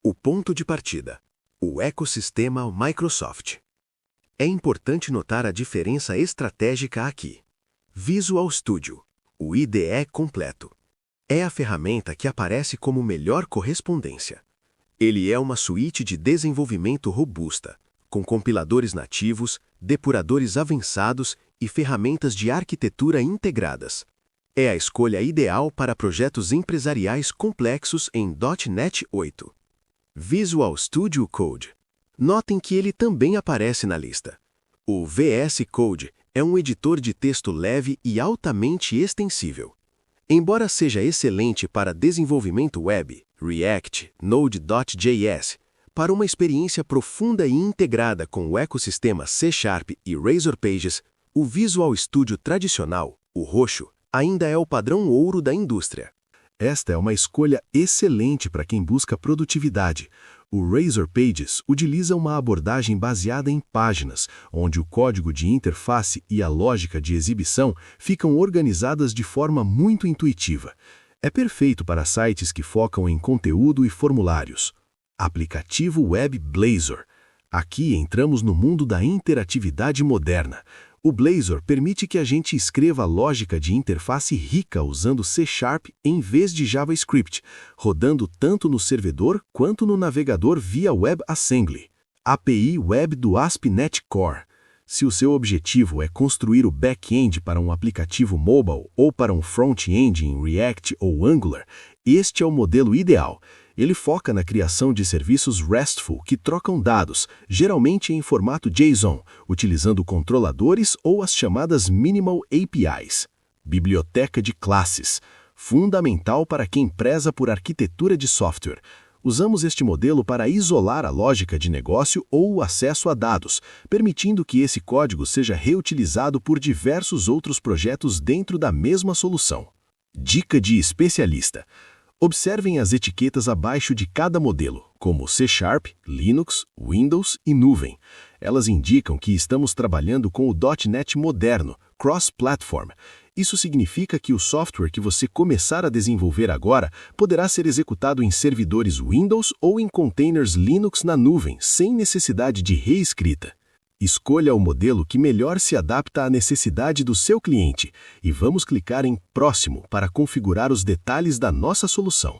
O ponto de partida: o ecossistema Microsoft. É importante notar a diferença estratégica aqui. Visual Studio, o IDE completo. É a ferramenta que aparece como melhor correspondência. Ele é uma suíte de desenvolvimento robusta, com compiladores nativos, depuradores avançados e ferramentas de arquitetura integradas. É a escolha ideal para projetos empresariais complexos em .NET 8. Visual Studio Code. Notem que ele também aparece na lista. O VS Code é um editor de texto leve e altamente extensível. Embora seja excelente para desenvolvimento web, React, Node.js, para uma experiência profunda e integrada com o ecossistema C# e Razor Pages, o Visual Studio tradicional, o roxo, ainda é o padrão ouro da indústria. Esta é uma escolha excelente para quem busca produtividade. O Razor Pages utiliza uma abordagem baseada em páginas, onde o código de interface e a lógica de exibição ficam organizadas de forma muito intuitiva. É perfeito para sites que focam em conteúdo e formulários. Aplicativo Web Blazor. Aqui entramos no mundo da interatividade moderna. O Blazor permite que a gente escreva lógica de interface rica usando C# em vez de JavaScript, rodando tanto no servidor quanto no navegador via WebAssembly. API Web do ASP.NET Core. Se o seu objetivo é construir o back-end para um aplicativo mobile ou para um front-end em React ou Angular, este é o modelo ideal. Ele foca na criação de serviços RESTful que trocam dados, geralmente em formato JSON, utilizando controladores ou as chamadas Minimal APIs. Biblioteca de classes, fundamental para quem preza por arquitetura de software. Usamos este modelo para isolar a lógica de negócio ou o acesso a dados, permitindo que esse código seja reutilizado por diversos outros projetos dentro da mesma solução. Dica de especialista. Observem as etiquetas abaixo de cada modelo, como C#, Linux, Windows e nuvem. Elas indicam que estamos trabalhando com o .NET moderno, cross-platform. Isso significa que o software que você começar a desenvolver agora poderá ser executado em servidores Windows ou em containers Linux na nuvem, sem necessidade de reescrita. Escolha o modelo que melhor se adapta à necessidade do seu cliente e vamos clicar em Próximo para configurar os detalhes da nossa solução.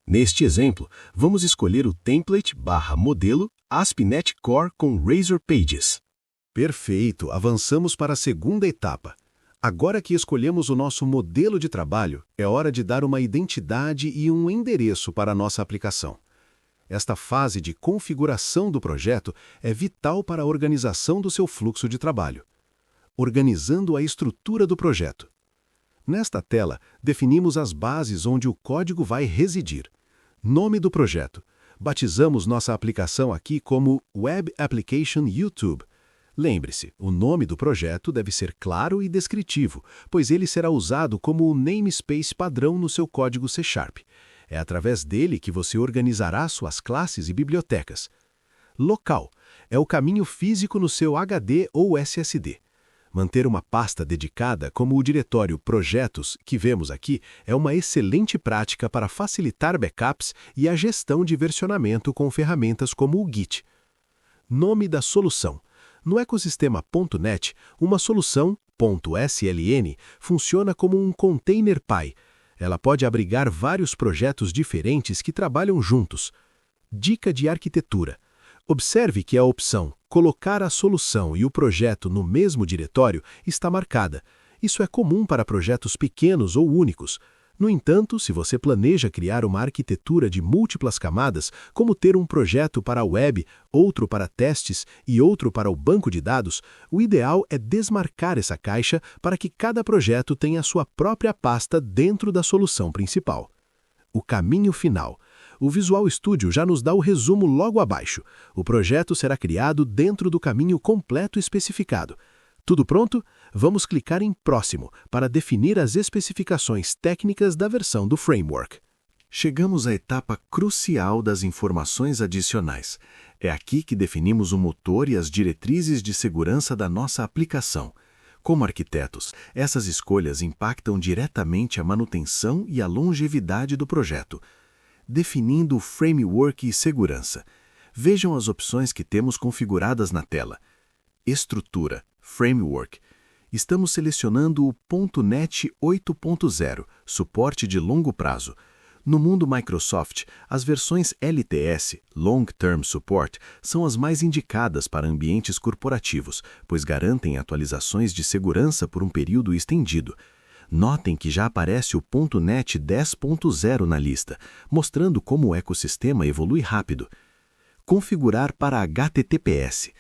Neste exemplo, vamos escolher o template/modelo ASP.NET Core com Razor Pages. Perfeito, avançamos para a segunda etapa. Agora que escolhemos o nosso modelo de trabalho, é hora de dar uma identidade e um endereço para a nossa aplicação. Esta fase de configuração do projeto é vital para a organização do seu fluxo de trabalho. Organizando a estrutura do projeto. Nesta tela, definimos as bases onde o código vai residir. Nome do projeto. Batizamos nossa aplicação aqui como Web Application YouTube. Lembre-se, o nome do projeto deve ser claro e descritivo, pois ele será usado como o namespace padrão no seu código C#. É através dele que você organizará suas classes e bibliotecas. Local é o caminho físico no seu HD ou SSD. Manter uma pasta dedicada como o diretório Projetos, que vemos aqui, é uma excelente prática para facilitar backups e a gestão de versionamento com ferramentas como o Git. Nome da solução. No ecossistema .NET, uma solução .sln funciona como um container Py. Ela pode abrigar vários projetos diferentes que trabalham juntos. Dica de arquitetura. Observe que a opção Colocar a solução e o projeto no mesmo diretório está marcada. Isso é comum para projetos pequenos ou únicos. No entanto, se você planeja criar uma arquitetura de múltiplas camadas, como ter um projeto para a web, outro para testes e outro para o banco de dados, o ideal é desmarcar essa caixa para que cada projeto tenha sua própria pasta dentro da solução principal. O caminho final. O Visual Studio já nos dá o resumo logo abaixo. O projeto será criado dentro do caminho completo especificado. Tudo pronto? Vamos clicar em Próximo para definir as especificações técnicas da versão do framework. Chegamos à etapa crucial das informações adicionais. É aqui que definimos o motor e as diretrizes de segurança da nossa aplicação. Como arquitetos, essas escolhas impactam diretamente a manutenção e a longevidade do projeto. Definindo o framework e segurança. Vejam as opções que temos configuradas na tela. Estrutura, Framework. Estamos selecionando o .NET 8.0, suporte de longo prazo. No mundo Microsoft, as versões LTS, Long Term Support, são as mais indicadas para ambientes corporativos, pois garantem atualizações de segurança por um período estendido. Notem que já aparece o .NET 10.0 na lista, mostrando como o ecossistema evolui rápido. Configurar para HTTPS.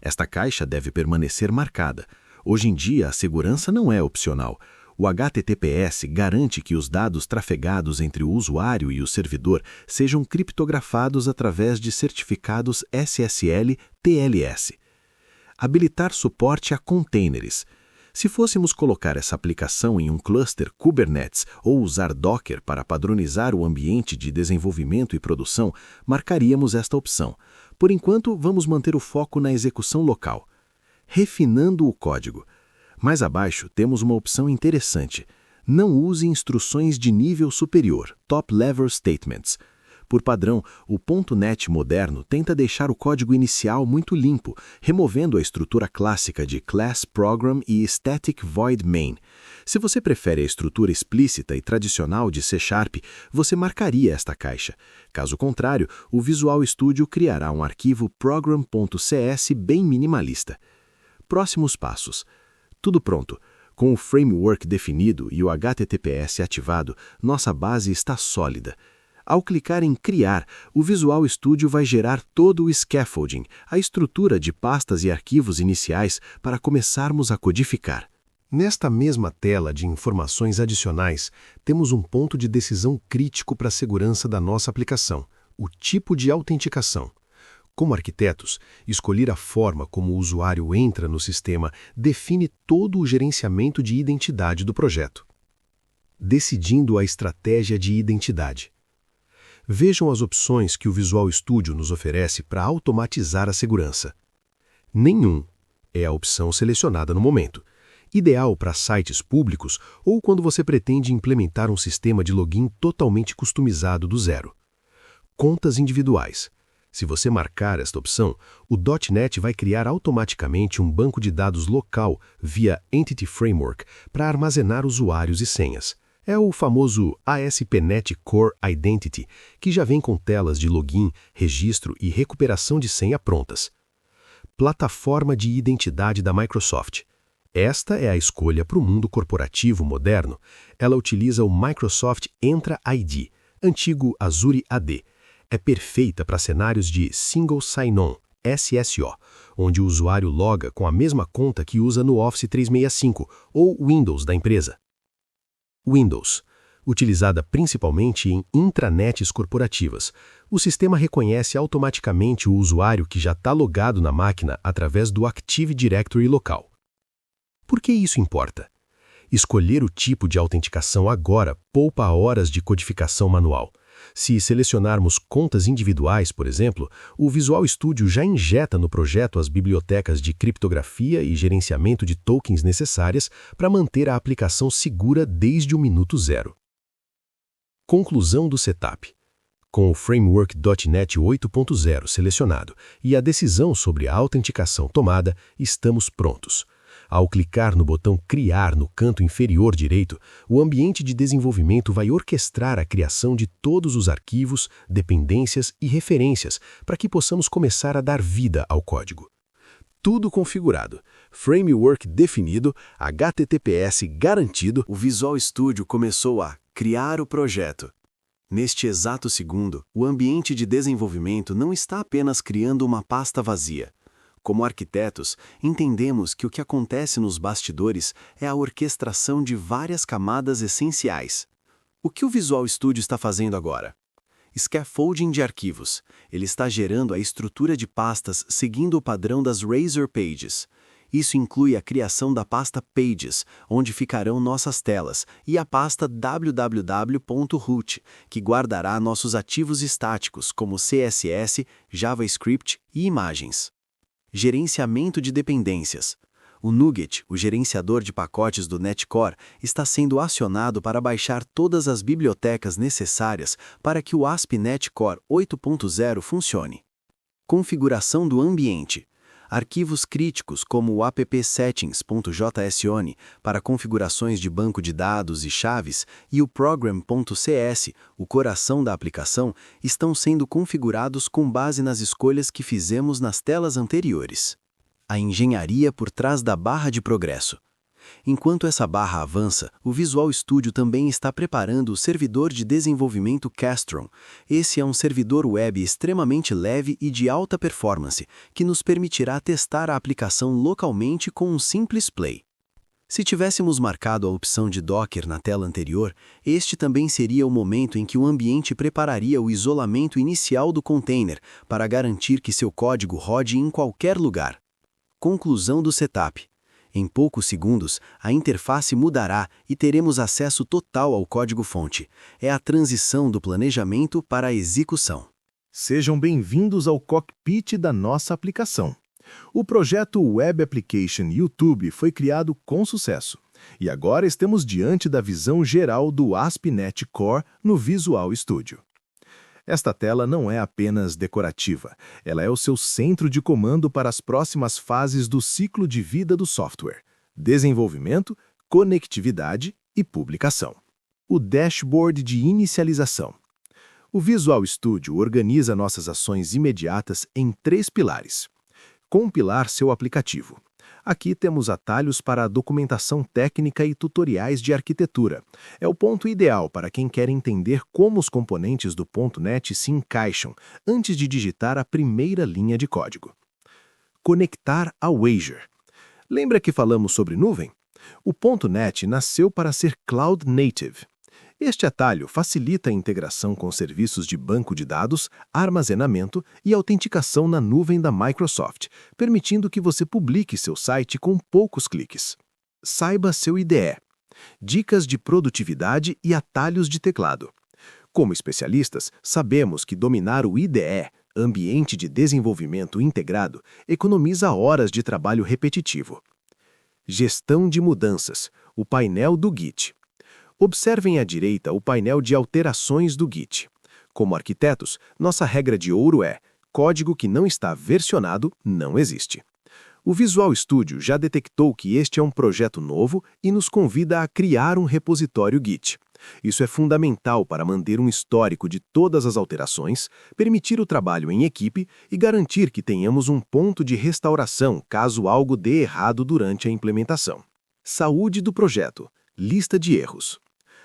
Esta caixa deve permanecer marcada. Hoje em dia, a segurança não é opcional. O HTTPS garante que os dados trafegados entre o usuário e o servidor sejam criptografados através de certificados SSL/TLS. Habilitar suporte a containers. Se fôssemos colocar essa aplicação em um cluster Kubernetes ou usar Docker para padronizar o ambiente de desenvolvimento e produção, marcaríamos esta opção. Por enquanto, vamos manter o foco na execução local. Refinando o código. Mais abaixo, temos uma opção interessante. Não use instruções de nível superior, Top-Level Statements. Por padrão, o .NET moderno tenta deixar o código inicial muito limpo, removendo a estrutura clássica de Class Program e Static Void Main. Se você prefere a estrutura explícita e tradicional de C#, você marcaria esta caixa. Caso contrário, o Visual Studio criará um arquivo program.cs bem minimalista. Próximos passos. Tudo pronto. Com o framework definido e o HTTPS ativado, nossa base está sólida. Ao clicar em Criar, o Visual Studio vai gerar todo o scaffolding, a estrutura de pastas e arquivos iniciais para começarmos a codificar. Nesta mesma tela de informações adicionais, temos um ponto de decisão crítico para a segurança da nossa aplicação, o tipo de autenticação. Como arquitetos, escolher a forma como o usuário entra no sistema define todo o gerenciamento de identidade do projeto. Decidindo a estratégia de identidade. Vejam as opções que o Visual Studio nos oferece para automatizar a segurança. Nenhum é a opção selecionada no momento, ideal para sites públicos ou quando você pretende implementar um sistema de login totalmente customizado do zero. Contas individuais. Se você marcar esta opção, o .NET vai criar automaticamente um banco de dados local via Entity Framework para armazenar usuários e senhas. É o famoso ASP.NET Core Identity, que já vem com telas de login, registro e recuperação de senha prontas. Plataforma de identidade da Microsoft. Esta é a escolha para o mundo corporativo moderno. Ela utiliza o Microsoft Entra ID, antigo Azure AD. É perfeita para cenários de Single Sign-On, SSO, onde o usuário loga com a mesma conta que usa no Office 365 ou Windows da empresa. Windows, utilizada principalmente em intranets corporativas. O sistema reconhece automaticamente o usuário que já está logado na máquina através do Active Directory local. Por que isso importa? Escolher o tipo de autenticação agora poupa horas de codificação manual. Se selecionarmos contas individuais, por exemplo, o Visual Studio já injeta no projeto as bibliotecas de criptografia e gerenciamento de tokens necessárias para manter a aplicação segura desde o minuto zero. Conclusão do setup. Com o Framework .NET 8.0 selecionado e a decisão sobre a autenticação tomada, estamos prontos. Ao clicar no botão Criar no canto inferior direito, o ambiente de desenvolvimento vai orquestrar a criação de todos os arquivos, dependências e referências para que possamos começar a dar vida ao código. Tudo configurado, framework definido, HTTPS garantido, o Visual Studio começou a criar o projeto. Neste exato segundo, o ambiente de desenvolvimento não está apenas criando uma pasta vazia. Como arquitetos, entendemos que o que acontece nos bastidores é a orquestração de várias camadas essenciais. O que o Visual Studio está fazendo agora? Scaffolding de arquivos. Ele está gerando a estrutura de pastas seguindo o padrão das Razor Pages. Isso inclui a criação da pasta Pages, onde ficarão nossas telas, e a pasta www.root, que guardará nossos ativos estáticos, como CSS, JavaScript e imagens. Gerenciamento de dependências. O NuGet, o gerenciador de pacotes do NetCore, está sendo acionado para baixar todas as bibliotecas necessárias para que o ASP.NET Core 8.0 funcione. Configuração do ambiente. Arquivos críticos como o appsettings.json para configurações de banco de dados e chaves e o program.cs, o coração da aplicação, estão sendo configurados com base nas escolhas que fizemos nas telas anteriores. A engenharia por trás da barra de progresso. Enquanto essa barra avança, o Visual Studio também está preparando o servidor de desenvolvimento Castron. Esse é um servidor web extremamente leve e de alta performance, que nos permitirá testar a aplicação localmente com um simples play. Se tivéssemos marcado a opção de Docker na tela anterior, este também seria o momento em que o ambiente prepararia o isolamento inicial do container para garantir que seu código rode em qualquer lugar. Conclusão do setup. Em poucos segundos, a interface mudará e teremos acesso total ao código-fonte. É a transição do planejamento para a execução. Sejam bem-vindos ao cockpit da nossa aplicação. O projeto Web Application YouTube foi criado com sucesso. E agora estamos diante da visão geral do ASP.NET Core no Visual Studio. Esta tela não é apenas decorativa, ela é o seu centro de comando para as próximas fases do ciclo de vida do software: desenvolvimento, conectividade e publicação. O dashboard de inicialização. O Visual Studio organiza nossas ações imediatas em 3 pilares. Compilar seu aplicativo. Aqui temos atalhos para a documentação técnica e tutoriais de arquitetura. É o ponto ideal para quem quer entender como os componentes do .NET se encaixam antes de digitar a primeira linha de código. Conectar ao Azure. Lembra que falamos sobre nuvem? O .NET nasceu para ser Cloud Native. Este atalho facilita a integração com serviços de banco de dados, armazenamento e autenticação na nuvem da Microsoft, permitindo que você publique seu site com poucos cliques. Saiba seu IDE. Dicas de produtividade e atalhos de teclado. Como especialistas, sabemos que dominar o IDE, Ambiente de Desenvolvimento Integrado, economiza horas de trabalho repetitivo. Gestão de mudanças. O painel do Git. Observem à direita o painel de alterações do Git. Como arquitetos, nossa regra de ouro é: código que não está versionado não existe. O Visual Studio já detectou que este é um projeto novo e nos convida a criar um repositório Git. Isso é fundamental para manter um histórico de todas as alterações, permitir o trabalho em equipe e garantir que tenhamos um ponto de restauração caso algo dê errado durante a implementação. Saúde do projeto. Lista de erros.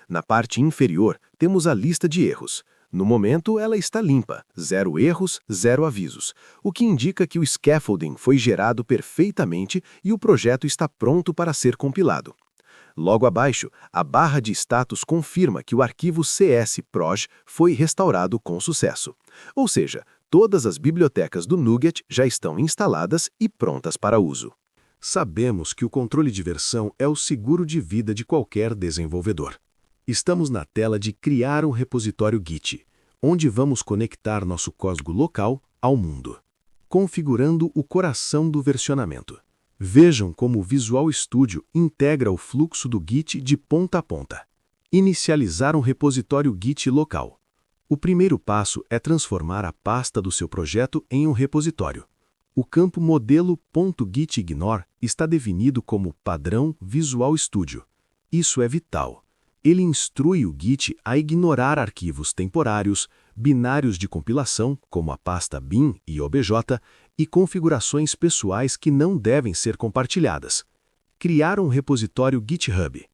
Na parte inferior, temos a lista de erros. No momento, ela está limpa, 0 erros, 0 avisos, o que indica que o scaffolding foi gerado perfeitamente e o projeto está pronto para ser compilado. Logo abaixo, a barra de status confirma que o arquivo csproj foi restaurado com sucesso. Ou seja, todas as bibliotecas do NuGet já estão instaladas e prontas para uso. Sabemos que o controle de versão é o seguro de vida de qualquer desenvolvedor. Estamos na tela de Criar um repositório Git, onde vamos conectar nosso código local ao mundo. Configurando o coração do versionamento. Vejam como o Visual Studio integra o fluxo do Git de ponta a ponta. Inicializar um repositório Git local. O primeiro passo é transformar a pasta do seu projeto em um repositório. O campo modelo.gitignore está definido como padrão Visual Studio. Isso é vital. Ele instrui o Git a ignorar arquivos temporários, binários de compilação, como a pasta bin e obj, e configurações pessoais que não devem ser compartilhadas. Criar um repositório GitHub.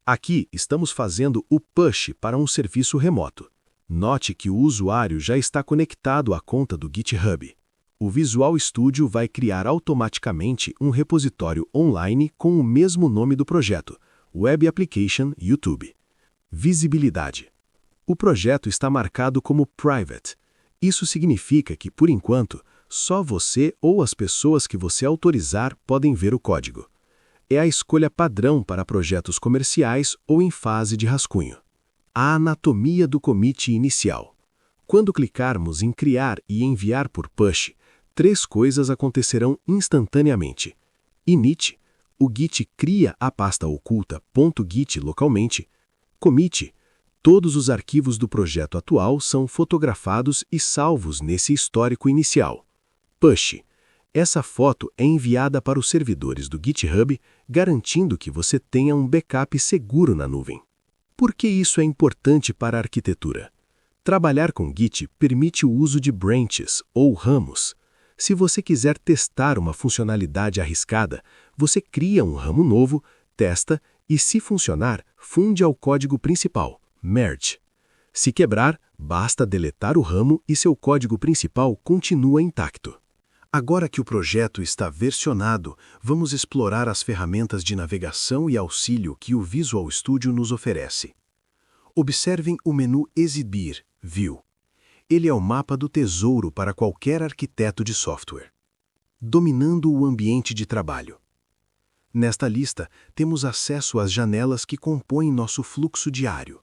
Aqui estamos fazendo o push para um serviço remoto. Note que o usuário já está conectado à conta do GitHub. O Visual Studio vai criar automaticamente um repositório online com o mesmo nome do projeto, Web Application YouTube. Visibilidade. O projeto está marcado como Private. Isso significa que, por enquanto, só você ou as pessoas que você autorizar podem ver o código. É a escolha padrão para projetos comerciais ou em fase de rascunho. A anatomia do commit inicial. Quando clicarmos em Criar e Enviar por push, 3 coisas acontecerão instantaneamente. Init, O Git cria a pasta oculta .git localmente. Commit. Todos os arquivos do projeto atual são fotografados e salvos nesse histórico inicial. Push. Essa foto é enviada para os servidores do GitHub, garantindo que você tenha um backup seguro na nuvem. Por que isso é importante para a arquitetura? Trabalhar com Git permite o uso de branches, ou ramos. Se você quiser testar uma funcionalidade arriscada, você cria um ramo novo, testa e, se funcionar, funde ao código principal, merge. Se quebrar, basta deletar o ramo e seu código principal continua intacto. Agora que o projeto está versionado, vamos explorar as ferramentas de navegação e auxílio que o Visual Studio nos oferece. Observem o menu Exibir, View. Ele é o mapa do tesouro para qualquer arquiteto de software. Dominando o ambiente de trabalho. Nesta lista, temos acesso às janelas que compõem nosso fluxo diário.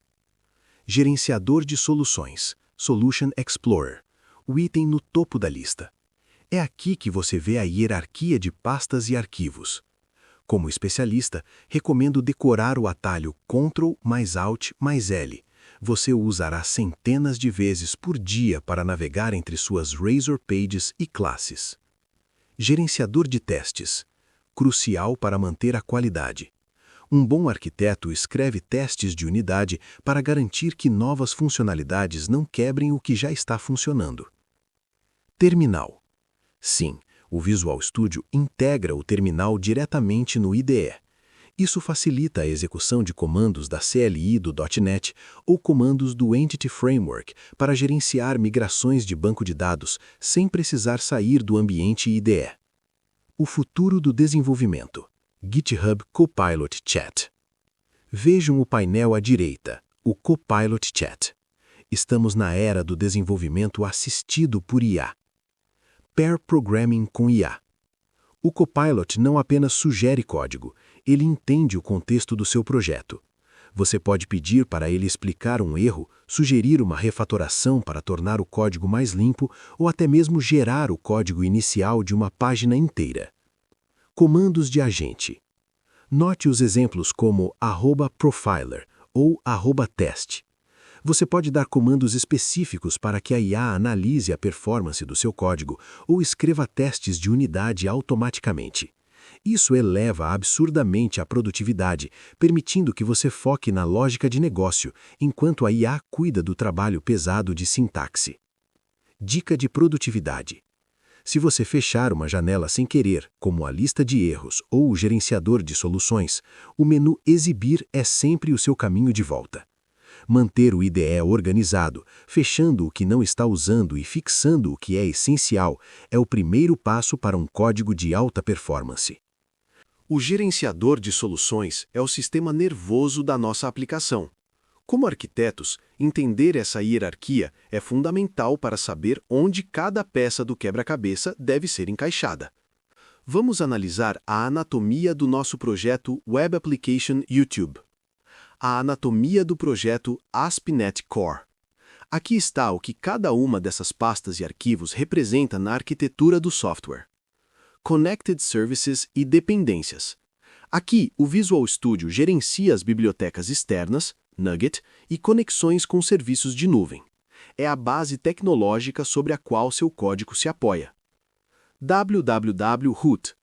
Gerenciador de soluções, Solution Explorer, o item no topo da lista. É aqui que você vê a hierarquia de pastas e arquivos. Como especialista, recomendo decorar o atalho Ctrl+Alt+L. Você o usará centenas de vezes por dia para navegar entre suas Razor Pages e classes. Gerenciador de testes. Crucial para manter a qualidade. Um bom arquiteto escreve testes de unidade para garantir que novas funcionalidades não quebrem o que já está funcionando. Terminal. Sim, o Visual Studio integra o terminal diretamente no IDE. Isso facilita a execução de comandos da CLI do .NET ou comandos do Entity Framework para gerenciar migrações de banco de dados sem precisar sair do ambiente IDE. O futuro do desenvolvimento. GitHub Copilot Chat. Vejam o painel à direita, o Copilot Chat. Estamos na era do desenvolvimento assistido por IA. Pair Programming com IA. O Copilot não apenas sugere código, ele entende o contexto do seu projeto. Você pode pedir para ele explicar um erro, sugerir uma refatoração para tornar o código mais limpo ou até mesmo gerar o código inicial de uma página inteira. Comandos de agente. Note os exemplos como @profiler ou @test. Você pode dar comandos específicos para que a IA analise a performance do seu código ou escreva testes de unidade automaticamente. Isso eleva absurdamente a produtividade, permitindo que você foque na lógica de negócio, enquanto a IA cuida do trabalho pesado de sintaxe. Dica de produtividade. Se você fechar uma janela sem querer, como a lista de erros ou o gerenciador de soluções, o menu Exibir é sempre o seu caminho de volta. Manter o IDE organizado, fechando o que não está usando e fixando o que é essencial, é o primeiro passo para um código de alta performance. O gerenciador de soluções é o sistema nervoso da nossa aplicação. Como arquitetos, entender essa hierarquia é fundamental para saber onde cada peça do quebra-cabeça deve ser encaixada. Vamos analisar a anatomia do nosso projeto Web Application YouTube. A anatomia do projeto ASP.NET Core. Aqui está o que cada uma dessas pastas e arquivos representa na arquitetura do software. Connected Services e dependências. Aqui, o Visual Studio gerencia as bibliotecas externas, NuGet, e conexões com serviços de nuvem. É a base tecnológica sobre a qual seu código se apoia. www.root.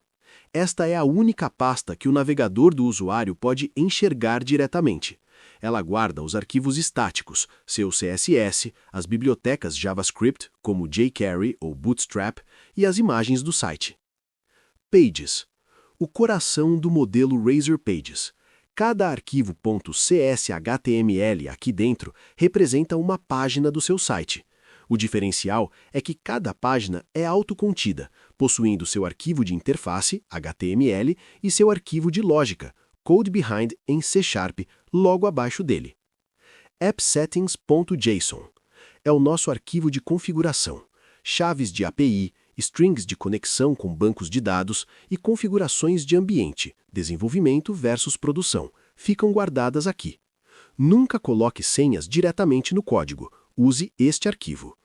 Esta é a única pasta que o navegador do usuário pode enxergar diretamente. Ela guarda os arquivos estáticos, seu CSS, as bibliotecas JavaScript, como jQuery ou Bootstrap, e as imagens do site. Pages. O coração do modelo Razor Pages. Cada arquivo .cshtml aqui dentro representa uma página do seu site. O diferencial é que cada página é autocontida, possuindo seu arquivo de interface, HTML, e seu arquivo de lógica, Code Behind em C#, logo abaixo dele. AppSettings.json é o nosso arquivo de configuração, chaves de API, strings de conexão com bancos de dados e configurações de ambiente, desenvolvimento versus produção, ficam guardadas aqui. Nunca coloque senhas diretamente no código. Use este arquivo.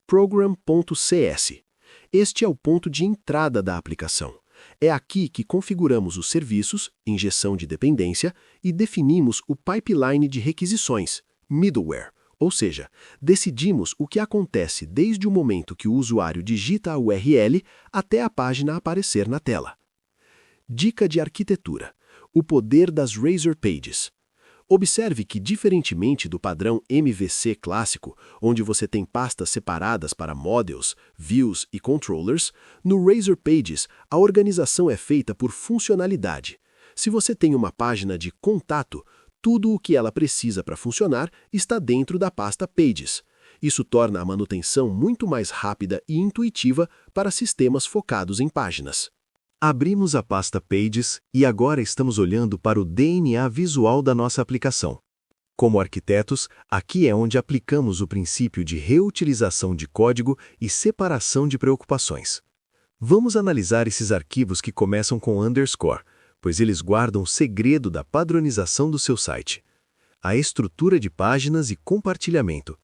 Program.cs. Este é o ponto de entrada da aplicação. É aqui que configuramos os serviços, injeção de dependência, e definimos o pipeline de requisições, middleware, ou seja, decidimos o que acontece desde o momento que o usuário digita a URL até a página aparecer na tela. Dica de arquitetura: o poder das Razor Pages. Observe que, diferentemente do padrão MVC clássico, onde você tem pastas separadas para models, views e controllers, no Razor Pages a organização é feita por funcionalidade. Se você tem uma página de contato, tudo o que ela precisa para funcionar está dentro da pasta Pages. Isso torna a manutenção muito mais rápida e intuitiva para sistemas focados em páginas. Abrimos a pasta Pages e agora estamos olhando para o DNA visual da nossa aplicação. Como arquitetos, aqui é onde aplicamos o princípio de reutilização de código e separação de preocupações. Vamos analisar esses arquivos que começam com underscore, pois eles guardam o segredo da padronização do seu site. A estrutura de páginas e compartilhamento.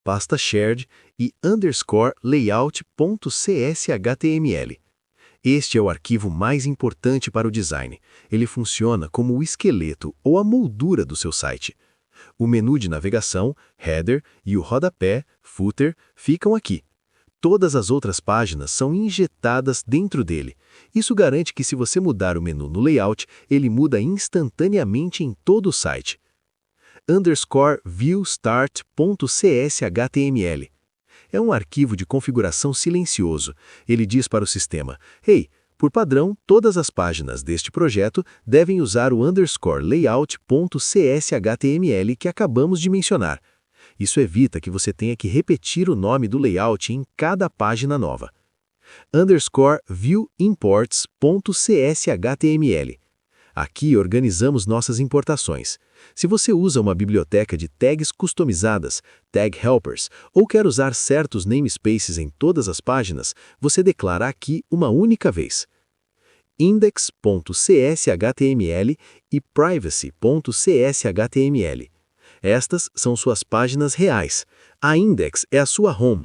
Pasta shared e underscore layout.cshtml. Este é o arquivo mais importante para o design. Ele funciona como o esqueleto ou a moldura do seu site. O menu de navegação, header e o rodapé, footer, ficam aqui. Todas as outras páginas são injetadas dentro dele. Isso garante que se você mudar o menu no layout, ele muda instantaneamente em todo o site. Underscore viewstart.cshtml. É um arquivo de configuração silencioso. Ele diz para o sistema: "Hey, por padrão, todas as páginas deste projeto devem usar o underscore layout.cshtml que acabamos de mencionar." Isso evita que você tenha que repetir o nome do layout em cada página nova. Underscore viewimports.cshtml. Aqui organizamos nossas importações. Se você usa uma biblioteca de tags customizadas, tag helpers, ou quer usar certos namespaces em todas as páginas, você declara aqui uma única vez. Index.cshtml e privacy.cshtml. Estas são suas páginas reais. A index é a sua home.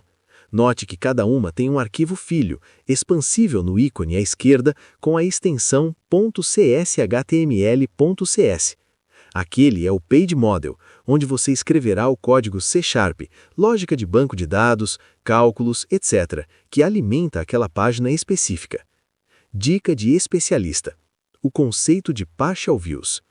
Note que cada uma tem um arquivo filho, expansível no ícone à esquerda, com a extensão .cshtml.cs. Aquele é o Page Model, onde você escreverá o código C#, lógica de banco de dados, cálculos, etc., que alimenta aquela página específica. Dica de especialista: o conceito de Partial Views.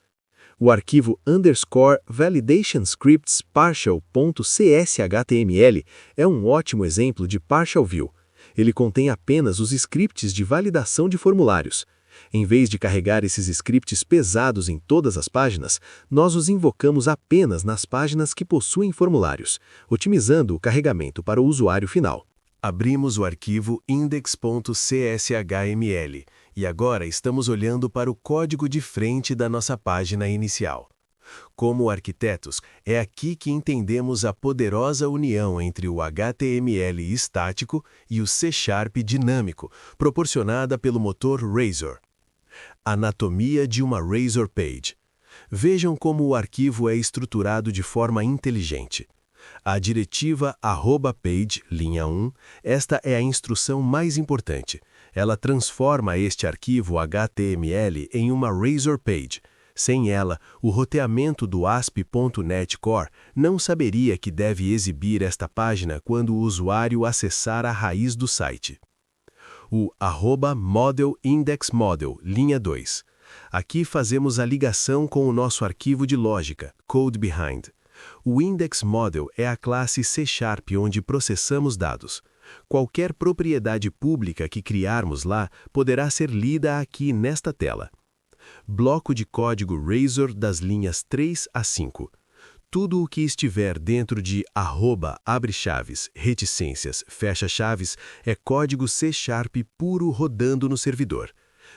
O arquivo underscore validationscripts partial.cshtml é um ótimo exemplo de Partial View. Ele contém apenas os scripts de validação de formulários. Em vez de carregar esses scripts pesados em todas as páginas, nós os invocamos apenas nas páginas que possuem formulários, otimizando o carregamento para o usuário final. Abrimos o arquivo index.cshtml e agora estamos olhando para o código de frente da nossa página inicial. Como arquitetos, é aqui que entendemos a poderosa união entre o HTML estático e o C# dinâmico, proporcionada pelo motor Razor. Anatomia de uma Razor Page. Vejam como o arquivo é estruturado de forma inteligente. A diretiva @page, linha 1, esta é a instrução mais importante. Ela transforma este arquivo HTML em uma Razor Page. Sem ela, o roteamento do ASP.NET Core não saberia que deve exibir esta página quando o usuário acessar a raiz do site. O @model_index_model, linha 2. Aqui fazemos a ligação com o nosso arquivo de lógica, Code Behind. O Index Model é a classe C# onde processamos dados. Qualquer propriedade pública que criarmos lá poderá ser lida aqui nesta tela. Bloco de código Razor das linhas 3 a 5. Tudo o que estiver dentro de abre chaves, reticências, fecha chaves, é código C# puro rodando no servidor.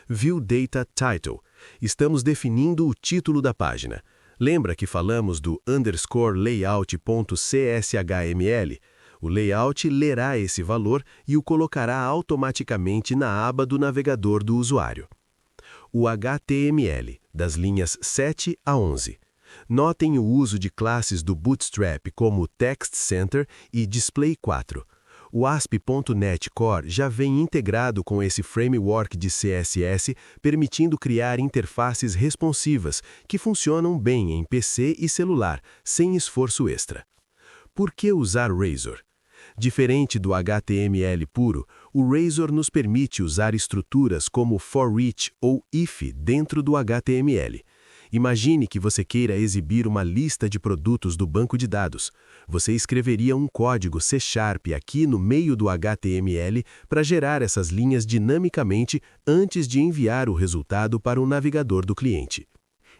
View Data Title. Estamos definindo o título da página. Lembra que falamos do underscore layout.cshtml? O layout lerá esse valor e o colocará automaticamente na aba do navegador do usuário. O HTML, das linhas 7 a 11. Notem o uso de classes do Bootstrap como Text Center e Display 4. O ASP.NET Core já vem integrado com esse framework de CSS, permitindo criar interfaces responsivas que funcionam bem em PC e celular, sem esforço extra. Por que usar Razor? Diferente do HTML puro, o Razor nos permite usar estruturas como for each ou if dentro do HTML. Imagine que você queira exibir uma lista de produtos do banco de dados. Você escreveria um código C# aqui no meio do HTML para gerar essas linhas dinamicamente antes de enviar o resultado para o navegador do cliente.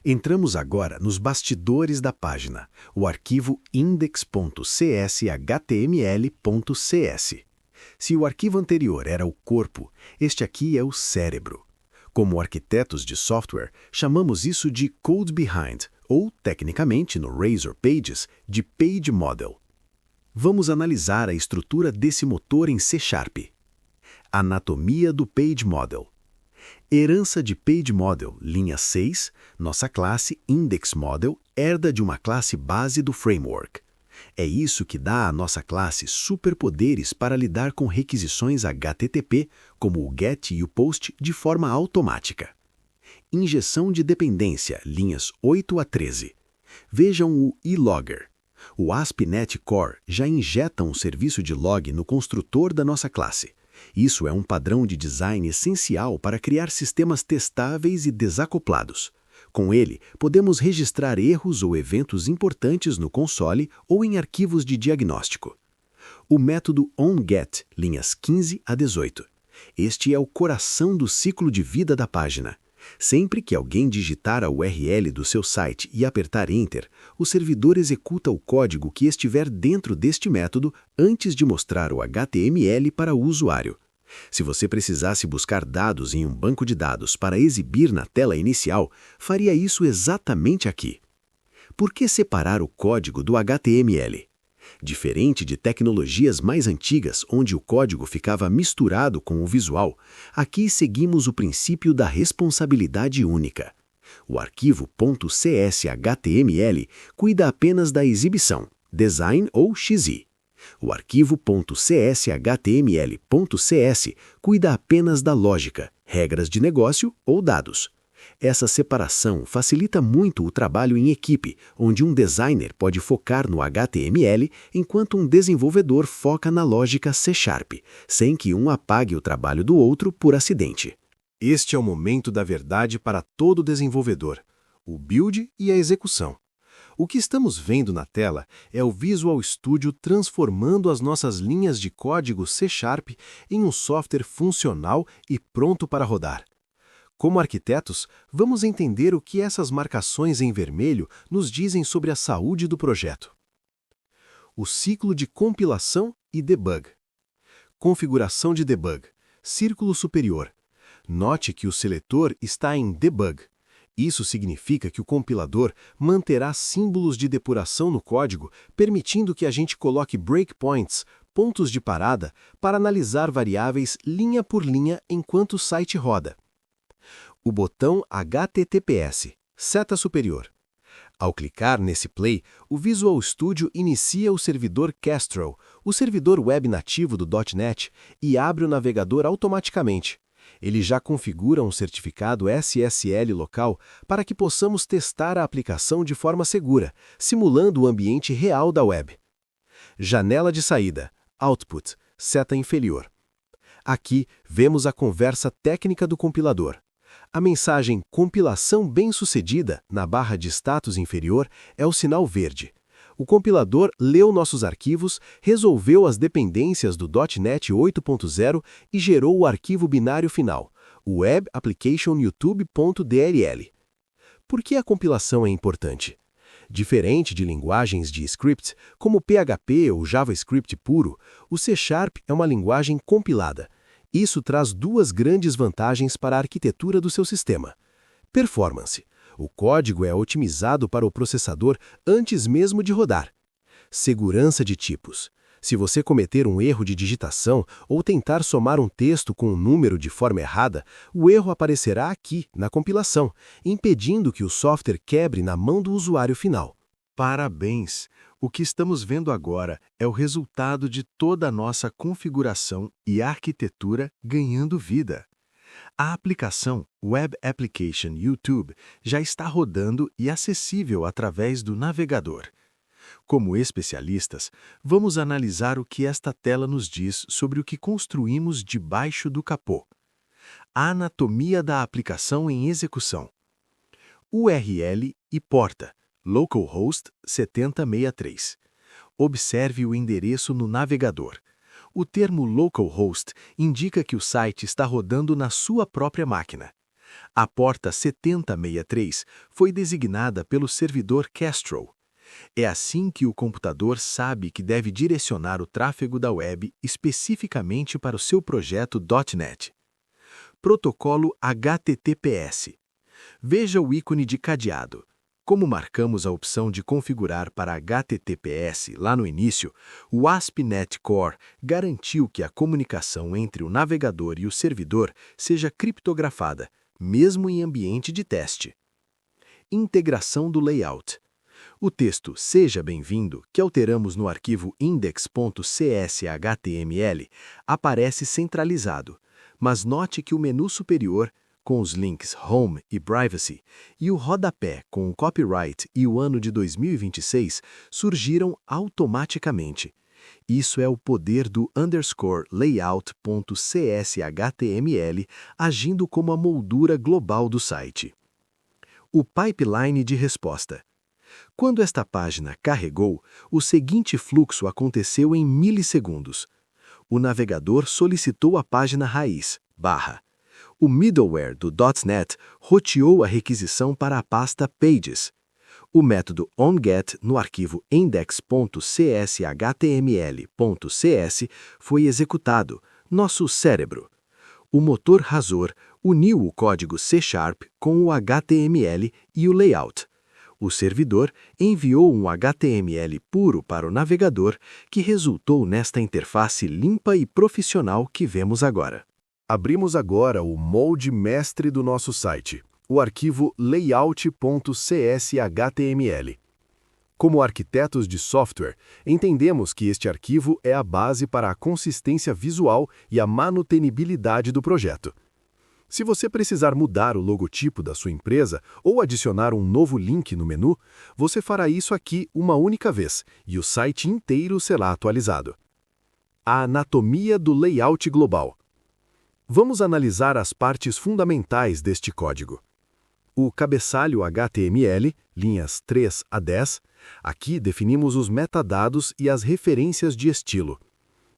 Entramos agora nos bastidores da página, o arquivo index.cshtml.cs. Se o arquivo anterior era o corpo, este aqui é o cérebro. Como arquitetos de software, chamamos isso de Code Behind, ou, tecnicamente, no Razor Pages, de Page Model. Vamos analisar a estrutura desse motor em C#. Anatomia do Page Model. Herança de Page Model, linha 6, nossa classe Index Model herda de uma classe base do framework. É isso que dá à nossa classe superpoderes para lidar com requisições HTTP, como o GET e o POST, de forma automática. Injeção de dependência, linhas 8 a 13. Vejam o eLogger. O ASP.NET Core já injeta um serviço de log no construtor da nossa classe. Isso é um padrão de design essencial para criar sistemas testáveis e desacoplados. Com ele, podemos registrar erros ou eventos importantes no console ou em arquivos de diagnóstico. O método onGet, linhas 15 a 18. Este é o coração do ciclo de vida da página. Sempre que alguém digitar a URL do seu site e apertar Enter, o servidor executa o código que estiver dentro deste método antes de mostrar o HTML para o usuário. Se você precisasse buscar dados em um banco de dados para exibir na tela inicial, faria isso exatamente aqui. Por que separar o código do HTML? Diferente de tecnologias mais antigas, onde o código ficava misturado com o visual, aqui seguimos o princípio da responsabilidade única. O arquivo .cshtml cuida apenas da exibição, design ou XI. O arquivo .cshtml.cs cuida apenas da lógica, regras de negócio ou dados. Essa separação facilita muito o trabalho em equipe, onde um designer pode focar no HTML enquanto um desenvolvedor foca na lógica C#, sem que um apague o trabalho do outro por acidente. Este é o momento da verdade para todo desenvolvedor, o build e a execução. O que estamos vendo na tela é o Visual Studio transformando as nossas linhas de código C# em um software funcional e pronto para rodar. Como arquitetos, vamos entender o que essas marcações em vermelho nos dizem sobre a saúde do projeto. O ciclo de compilação e debug. Configuração de debug. Círculo superior. Note que o seletor está em debug. Isso significa que o compilador manterá símbolos de depuração no código, permitindo que a gente coloque breakpoints, pontos de parada, para analisar variáveis linha por linha enquanto o site roda. O botão HTTPS, seta superior. Ao clicar nesse play, o Visual Studio inicia o servidor Kestrel, o servidor web nativo do .NET, e abre o navegador automaticamente. Ele já configura um certificado SSL local para que possamos testar a aplicação de forma segura, simulando o ambiente real da web. Janela de saída, Output, seta inferior. Aqui vemos a conversa técnica do compilador. A mensagem Compilação bem-sucedida na barra de status inferior é o sinal verde. O compilador leu nossos arquivos, resolveu as dependências do .NET 8.0 e gerou o arquivo binário final, o Web Application YouTube.dll. Por que a compilação é importante? Diferente de linguagens de script, como PHP ou JavaScript puro, o C# é uma linguagem compilada. Isso traz duas grandes vantagens para a arquitetura do seu sistema. Performance. O código é otimizado para o processador antes mesmo de rodar. Segurança de tipos. Se você cometer um erro de digitação ou tentar somar um texto com um número de forma errada, o erro aparecerá aqui, na compilação, impedindo que o software quebre na mão do usuário final. Parabéns! O que estamos vendo agora é o resultado de toda a nossa configuração e arquitetura ganhando vida. A aplicação Web Application YouTube já está rodando e acessível através do navegador. Como especialistas, vamos analisar o que esta tela nos diz sobre o que construímos debaixo do capô. A anatomia da aplicação em execução. URL e porta, localhost 7063. Observe o endereço no navegador. O termo localhost indica que o site está rodando na sua própria máquina. A porta 7063 foi designada pelo servidor Kestrel. É assim que o computador sabe que deve direcionar o tráfego da web especificamente para o seu projeto .NET. Protocolo HTTPS. Veja o ícone de cadeado. Como marcamos a opção de configurar para HTTPS lá no início, o ASP.NET Core garantiu que a comunicação entre o navegador e o servidor seja criptografada, mesmo em ambiente de teste. Integração do layout. O texto "Seja bem-vindo", que alteramos no arquivo index.cshtml, aparece centralizado, mas note que o menu superior, com os links Home e Privacy, e o rodapé com o copyright e o ano de 2026 surgiram automaticamente. Isso é o poder do _layout.cshtml agindo como a moldura global do site. O pipeline de resposta. Quando esta página carregou, o seguinte fluxo aconteceu em milissegundos. O navegador solicitou a página raiz, /. O middleware do .NET roteou a requisição para a pasta Pages. O método onGet no arquivo index.cshtml.cs foi executado, nosso cérebro. O motor Razor uniu o código C# com o HTML e o layout. O servidor enviou um HTML puro para o navegador, que resultou nesta interface limpa e profissional que vemos agora. Abrimos agora o molde mestre do nosso site, o arquivo layout.cshtml. Como arquitetos de software, entendemos que este arquivo é a base para a consistência visual e a manutenibilidade do projeto. Se você precisar mudar o logotipo da sua empresa ou adicionar um novo link no menu, você fará isso aqui uma única vez e o site inteiro será atualizado. A anatomia do layout global. Vamos analisar as partes fundamentais deste código. O cabeçalho HTML, linhas 3 a 10. Aqui definimos os metadados e as referências de estilo.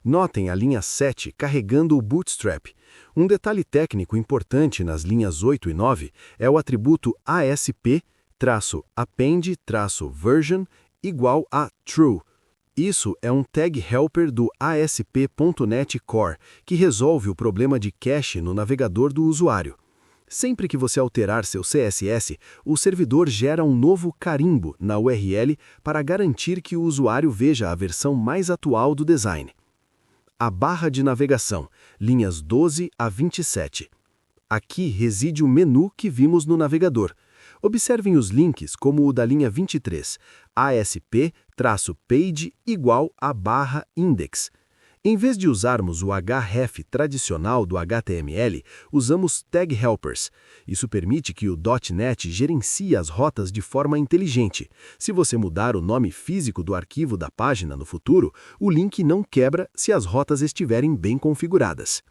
Notem a linha 7 carregando o Bootstrap. Um detalhe técnico importante nas linhas 8 e 9 é o atributo ASP-append-version igual a true. Isso é um tag helper do ASP.NET Core, que resolve o problema de cache no navegador do usuário. Sempre que você alterar seu CSS, o servidor gera um novo carimbo na URL para garantir que o usuário veja a versão mais atual do design. A barra de navegação, linhas 12 a 27. Aqui reside o menu que vimos no navegador. Observem os links como o da linha 23, ASP-page igual a /index. Em vez de usarmos o href tradicional do HTML, usamos tag helpers. Isso permite que o .NET gerencie as rotas de forma inteligente. Se você mudar o nome físico do arquivo da página no futuro, o link não quebra se as rotas estiverem bem configuradas.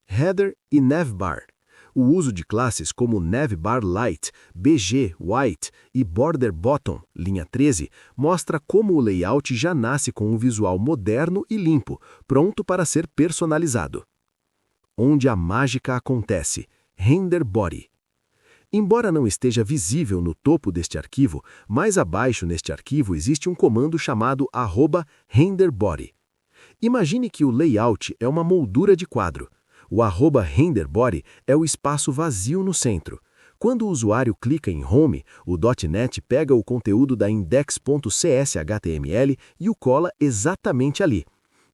Header e navbar. O uso de classes como navbar light, bg white e border bottom, linha 13, mostra como o layout já nasce com um visual moderno e limpo, pronto para ser personalizado. Onde a mágica acontece, render body. Embora não esteja visível no topo deste arquivo, mais abaixo neste arquivo existe um comando chamado @renderbody. Imagine que o layout é uma moldura de quadro. O @renderbody é o espaço vazio no centro. Quando o usuário clica em Home, o .NET pega o conteúdo da index.cshtml e o cola exatamente ali.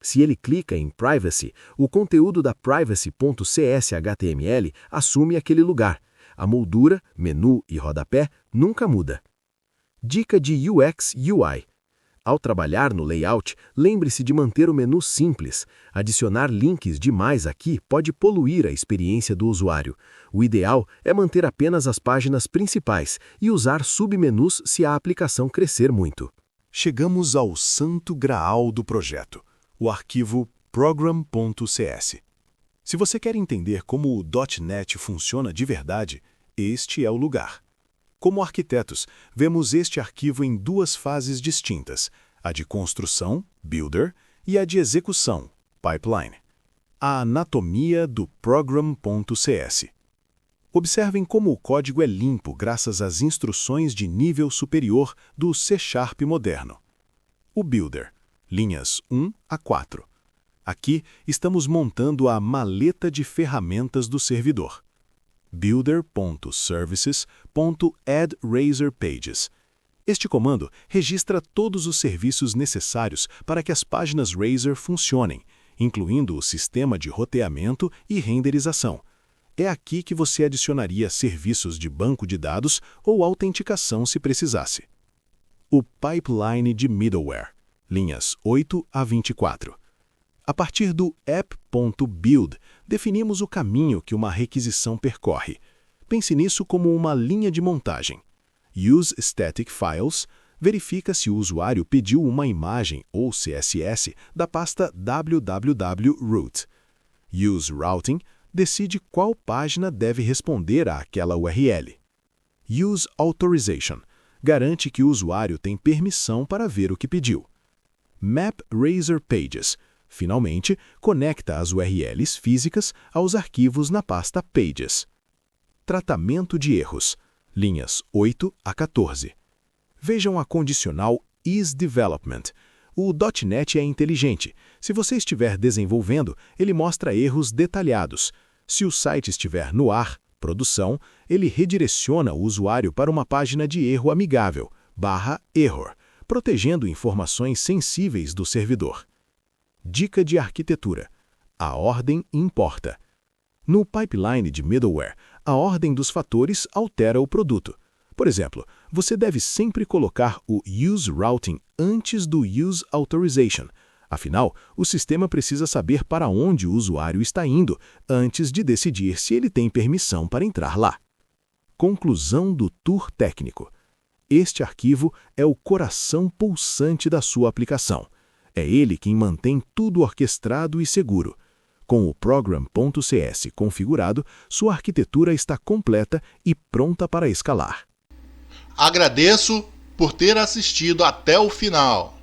Se ele clica em Privacy, o conteúdo da privacy.cshtml assume aquele lugar. A moldura, menu e rodapé nunca muda. Dica de UX UI. Ao trabalhar no layout, lembre-se de manter o menu simples. Adicionar links demais aqui pode poluir a experiência do usuário. O ideal é manter apenas as páginas principais e usar submenus se a aplicação crescer muito. Chegamos ao santo graal do projeto, o arquivo program.cs. Se você quer entender como o .NET funciona de verdade, este é o lugar. Como arquitetos, vemos este arquivo em duas fases distintas, a de construção, Builder, e a de execução, Pipeline. A anatomia do program.cs. Observem como o código é limpo graças às instruções de nível superior do C# moderno. O Builder, linhas 1 a 4. Aqui estamos montando a maleta de ferramentas do servidor. builder.services.add_razor_pages. Este comando registra todos os serviços necessários para que as páginas Razor funcionem, incluindo o sistema de roteamento e renderização. É aqui que você adicionaria serviços de banco de dados ou autenticação se precisasse. O pipeline de middleware, linhas 8 a 24. A partir do app.build, definimos o caminho que uma requisição percorre. Pense nisso como uma linha de montagem. Use Static Files verifica se o usuário pediu uma imagem ou CSS da pasta www.root. Use Routing decide qual página deve responder àquela URL. Use Authorization garante que o usuário tem permissão para ver o que pediu. Map Razor Pages finalmente, conecta as URLs físicas aos arquivos na pasta Pages. Tratamento de erros, linhas 8 a 14. Vejam a condicional isDevelopment. O .NET é inteligente. Se você estiver desenvolvendo, ele mostra erros detalhados. Se o site estiver no ar, produção, ele redireciona o usuário para uma página de erro amigável, /error, protegendo informações sensíveis do servidor. Dica de arquitetura. A ordem importa. No pipeline de middleware, a ordem dos fatores altera o produto. Por exemplo, você deve sempre colocar o Use Routing antes do Use Authorization. Afinal, o sistema precisa saber para onde o usuário está indo antes de decidir se ele tem permissão para entrar lá. Conclusão do tour técnico. Este arquivo é o coração pulsante da sua aplicação. É ele quem mantém tudo orquestrado e seguro. Com o program.cs configurado, sua arquitetura está completa e pronta para escalar. Agradeço por ter assistido até o final.